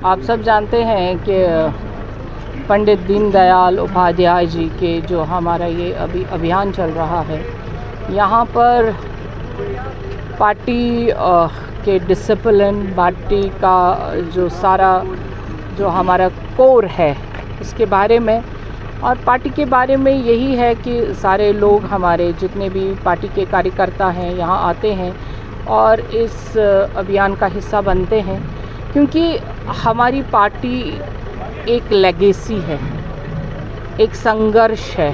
आप सब जानते हैं कि पंडित दीनदयाल उपाध्याय जी के जो हमारा ये अभी अभियान चल रहा है, यहाँ पर पार्टी के डिसिप्लिन, पार्टी का जो सारा जो हमारा कोर है उसके बारे में, और पार्टी के बारे में यही है कि सारे लोग हमारे जितने भी पार्टी के कार्यकर्ता हैं यहाँ आते हैं और इस अभियान का हिस्सा बनते हैं, क्योंकि हमारी पार्टी एक लेगेसी है, एक संघर्ष है।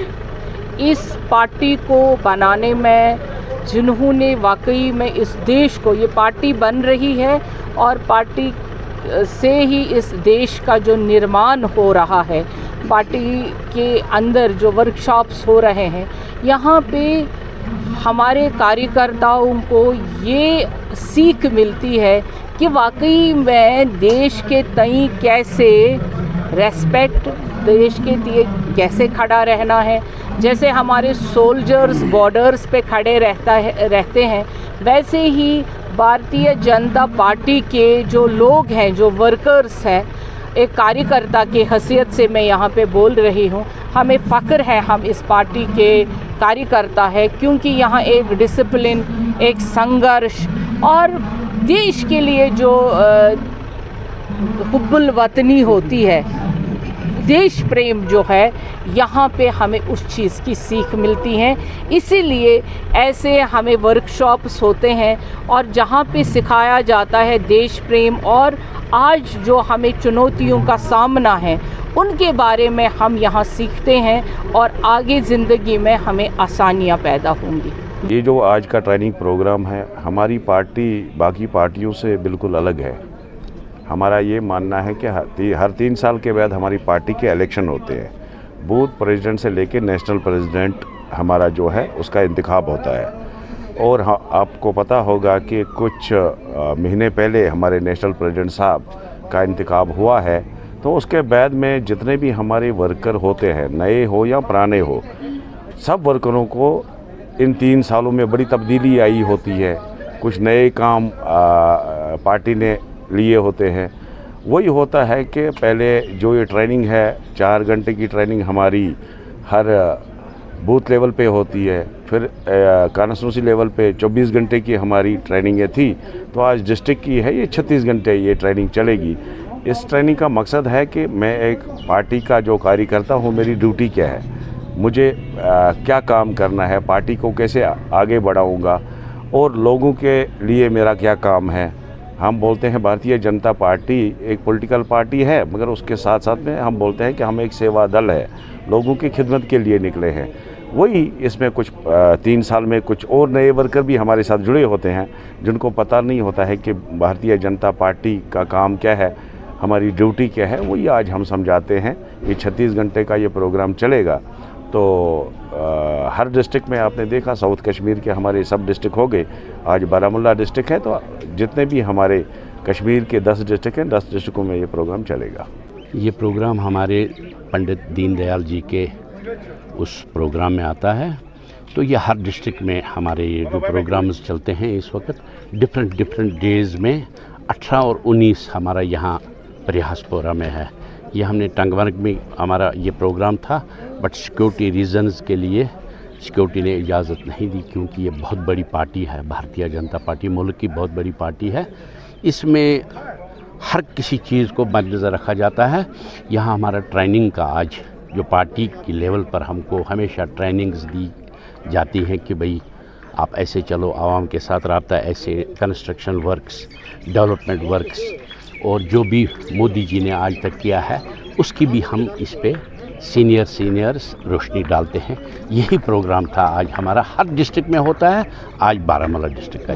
इस पार्टी को बनाने में जिन्होंने वाकई में इस देश को, ये पार्टी बन रही है और पार्टी से ही इस देश का जो निर्माण हो रहा है, पार्टी के अंदर जो वर्कशॉप्स हो रहे हैं, यहाँ पे हमारे कार्यकर्ताओं को ये सीख मिलती है कि वाकई में देश के तई कैसे रेस्पेक्ट, देश के लिए कैसे खड़ा रहना है। जैसे हमारे सोल्जर्स बॉर्डर्स पे खड़े रहते हैं, वैसे ही भारतीय जनता पार्टी के जो लोग हैं, जो वर्कर्स हैं, एक कार्यकर्ता की हैसियत से मैं यहाँ पे बोल रही हूँ, हमें फ़ख्र है हम इस पार्टी के कार्यकर्ता है, क्योंकि यहाँ एक डिसिप्लिन, एक संघर्ष और देश के लिए जो हुब्बुल वतनी होती है, देश प्रेम जो है, यहाँ पे हमें उस चीज़ की सीख मिलती है। इसीलिए ऐसे हमें वर्कशॉप्स होते हैं और जहाँ पे सिखाया जाता है देश प्रेम, और आज जो हमें चुनौतियों का सामना है उनके बारे में हम यहाँ सीखते हैं और आगे ज़िंदगी में हमें आसानियाँ पैदा होंगी। ये जो आज का ट्रेनिंग प्रोग्राम है, हमारी पार्टी बाकी पार्टियों से बिल्कुल अलग है। हमारा ये मानना है कि हर 3 साल के बाद हमारी पार्टी के इलेक्शन होते हैं। बूथ प्रेसिडेंट से लेकर नेशनल प्रेसिडेंट हमारा जो है उसका इंतखाब होता है। और आपको पता होगा कि कुछ महीने पहले हमारे नेशनल प्रेसिडेंट साहब का इंतखाब हुआ है। तो उसके बाद में जितने भी हमारे वर्कर होते हैं, नए हो या पुराने हो, सब वर्करों को इन 3 सालों में बड़ी तब्दीली आई होती है। कुछ नए काम पार्टी ने लिए होते हैं। वही होता है कि पहले जो ये ट्रेनिंग है, 4 घंटे की ट्रेनिंग हमारी हर बूथ लेवल पे होती है, फिर कॉन्स्टिट्यूंसी लेवल पे 24 घंटे की हमारी ट्रेनिंगें थी। तो आज डिस्ट्रिक्ट की है ये 36 घंटे ये ट्रेनिंग चलेगी। इस ट्रेनिंग का मकसद है कि मैं एक पार्टी का जो कार्यकर्ता हूँ, मेरी ड्यूटी क्या है, मुझे क्या काम करना है, पार्टी को कैसे आगे बढ़ाऊँगा और लोगों के लिए मेरा क्या काम है। हम बोलते हैं भारतीय जनता पार्टी एक पॉलिटिकल पार्टी है, मगर उसके साथ साथ में हम बोलते हैं कि हम एक सेवा दल है, लोगों की खिदमत के लिए निकले हैं। वही इसमें कुछ 3 साल में कुछ और नए वर्कर भी हमारे साथ जुड़े होते हैं, जिनको पता नहीं होता है कि भारतीय जनता पार्टी का काम क्या है, हमारी ड्यूटी क्या है। वही आज हम समझाते हैं। ये 36 घंटे का ये प्रोग्राम चलेगा। तो हर डिस्ट्रिक्ट में आपने देखा, साउथ कश्मीर के हमारे सब डिस्ट्रिक्ट हो गए, आज बारामूला डिस्ट्रिक्ट है। तो जितने भी हमारे कश्मीर के 10 डिस्ट्रिक्ट हैं, 10 डिस्ट्रिक्टों में ये प्रोग्राम चलेगा। ये प्रोग्राम हमारे पंडित दीनदयाल जी के उस प्रोग्राम में आता है। तो ये हर डिस्ट्रिक्ट में हमारे ये जो प्रोग्राम्स चलते हैं इस वक्त डिफरेंट डेज़ में 18 और 19 हमारा यहाँ प्रयासपुरा में है। ये हमने टंगमर्ग में हमारा ये प्रोग्राम था, बट सिक्योरिटी रीज़न्स के लिए सिक्योरिटी ने इजाज़त नहीं दी, क्योंकि ये बहुत बड़ी पार्टी है, भारतीय जनता पार्टी मुल्क की बहुत बड़ी पार्टी है। इसमें हर किसी चीज़ को मद्देनज़र रखा जाता है। यहाँ हमारा ट्रेनिंग का आज जो पार्टी की लेवल पर हमको हमेशा ट्रेनिंग्स दी जाती हैं कि भाई आप ऐसे चलो, आवाम के साथ रब्ता, ऐसे कंस्ट्रक्शन वर्क्स, डेवलपमेंट वर्क्स, और जो भी मोदी जी ने आज तक किया है उसकी भी हम इस पे सीनियर्स रोशनी डालते हैं। यही प्रोग्राम था आज हमारा, हर डिस्ट्रिक्ट में होता है। आज बारामूला डिस्ट्रिक्ट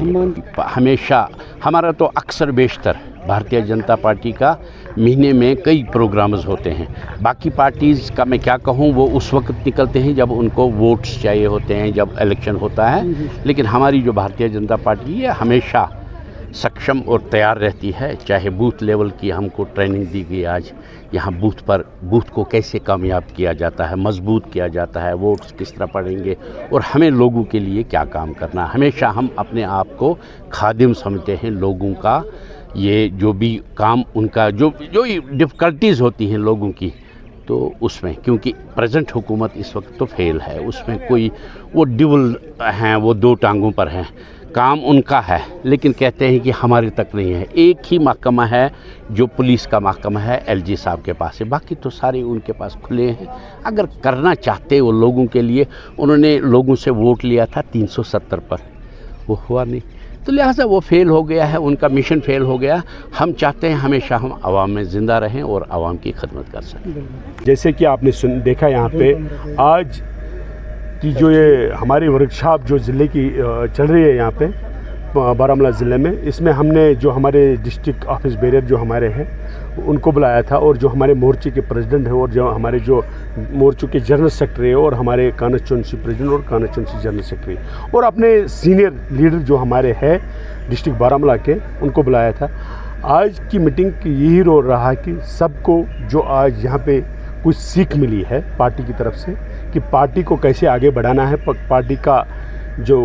का हमेशा हमारा तो अक्सर बेशतर भारतीय जनता पार्टी का महीने में कई प्रोग्राम्स होते हैं। बाकी पार्टीज़ का मैं क्या कहूँ, वो उस वक्त निकलते हैं जब उनको वोट्स चाहिए होते हैं, जब इलेक्शन होता है। लेकिन हमारी जो भारतीय जनता पार्टी है हमेशा सक्षम और तैयार रहती है। चाहे बूथ लेवल की हमको ट्रेनिंग दी गई आज, यहाँ बूथ को कैसे कामयाब किया जाता है, मजबूत किया जाता है, वोट्स किस तरह पड़ेंगे और हमें लोगों के लिए क्या काम करना। हमेशा हम अपने आप को खादिम समझते हैं, लोगों का ये जो भी काम उनका जो डिफ़िकल्टीज़ होती हैं लोगों की, तो उसमें क्योंकि प्रेजेंट हुकूमत इस वक्त तो फेल है, उसमें कोई वो ड्यूल हैं, वो दो टांगों पर हैं। काम उनका है लेकिन कहते हैं कि हमारे तक नहीं है। एक ही महकमा है जो पुलिस का महकमा है, एलजी साहब के पास है, बाकी तो सारे उनके पास खुले हैं। अगर करना चाहते वो लोगों के लिए, उन्होंने लोगों से वोट लिया था 370 पर, वो हुआ नहीं, तो लिहाजा वो फेल हो गया है, उनका मिशन फेल हो गया। हम चाहते हैं हमेशा हम आवाम में ज़िंदा रहें और आवाम की खिदमत कर सकें। जैसे कि आपने देखा यहाँ पे आज की जो ये हमारी वर्कशॉप जो ज़िले की चल रही है यहाँ पे बारामूला ज़िले में, इसमें हमने जो हमारे डिस्ट्रिक्ट ऑफिस बेरर जो हमारे हैं उनको बुलाया था, और जो हमारे मोर्चे के प्रेसिडेंट हैं, और जो हमारे जो मोर्चों के जनरल सेक्रेटरी है, और हमारे कॉन्स्टिट्यूंसी प्रेसिडेंट और कॉन्स्टिट्यूंसी जनरल सेक्रेटरी, और अपने सीनियर लीडर जो हमारे हैं डिस्ट्रिक्ट बारामूला के, उनको बुलाया था। आज की मीटिंग यही रोल रहा कि सबको जो आज यहाँ पे कुछ सीख मिली है पार्टी की तरफ से कि पार्टी को कैसे आगे बढ़ाना है, पार्टी का जो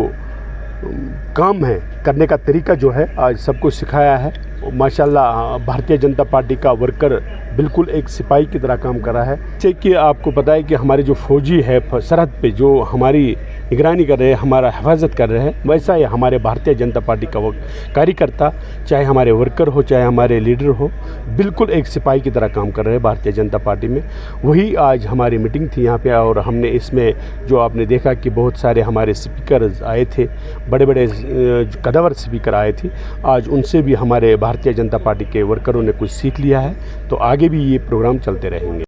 काम है करने का तरीका जो है आज सबको सिखाया है। माशाल्लाह भारतीय जनता पार्टी का वर्कर बिल्कुल एक सिपाही की तरह काम कर रहा है। जैसे कि आपको पता है कि हमारे जो फौजी है सरहद पे जो हमारी निगरानी कर रहे हैं, हमारा हिफाजत कर रहे हैं, वैसा ही हमारे भारतीय जनता पार्टी का वो कार्यकर्ता, चाहे हमारे वर्कर हो चाहे हमारे लीडर हो, बिल्कुल एक सिपाही की तरह काम कर रहे हैं भारतीय जनता पार्टी में। वही आज हमारी मीटिंग थी यहाँ पे, और हमने इसमें जो आपने देखा कि बहुत सारे हमारे स्पीकर आए थे, बड़े बड़े कदावर स्पीकर आए थे। आज उनसे भी हमारे भारतीय जनता पार्टी के वर्करों ने कुछ सीख लिया है, तो आगे भी ये प्रोग्राम चलते रहेंगे।